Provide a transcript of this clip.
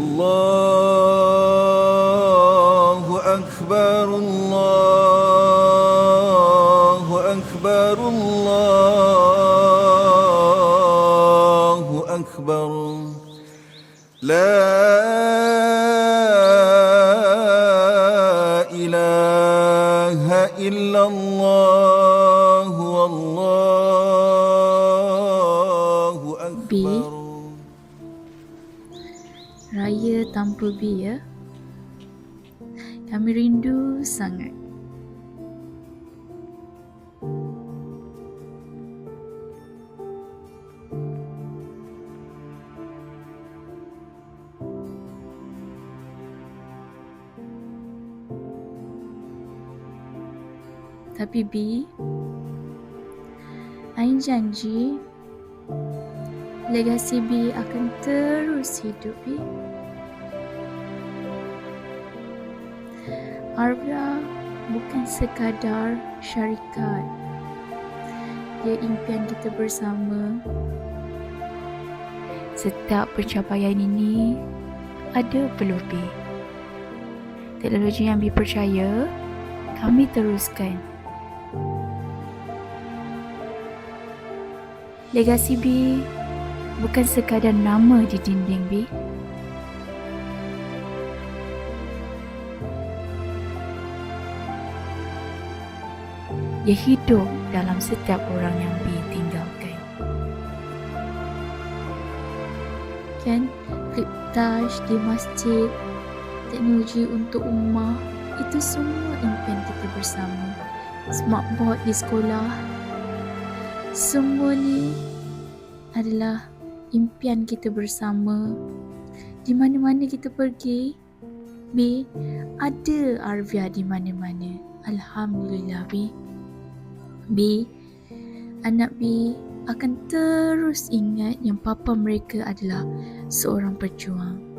الله أكبر الله أكبر الله أكبر لا إله إلا الله والله B. أكبر. Raya tanpa B ya. Kami rindu sangat. Tapi B, Ain janji legasi B akan terus hidup B. Arvia bukan sekadar syarikat. Dia impian kita bersama. Setiap pencapaian ini ada perlu B. Teknologi yang B percaya, kami teruskan. Legasi B bukan sekadar nama di dinding B. Dia hidup dalam setiap orang yang B tinggalkan. Kan, flip touch di masjid, teknologi untuk ummah, itu semua impian kita bersama. Smartboard di sekolah, semua ni adalah impian kita bersama. Di mana-mana kita pergi, B, ada Arvia di mana-mana. Alhamdulillah B. B, anak B akan terus ingat yang papa mereka adalah seorang pejuang.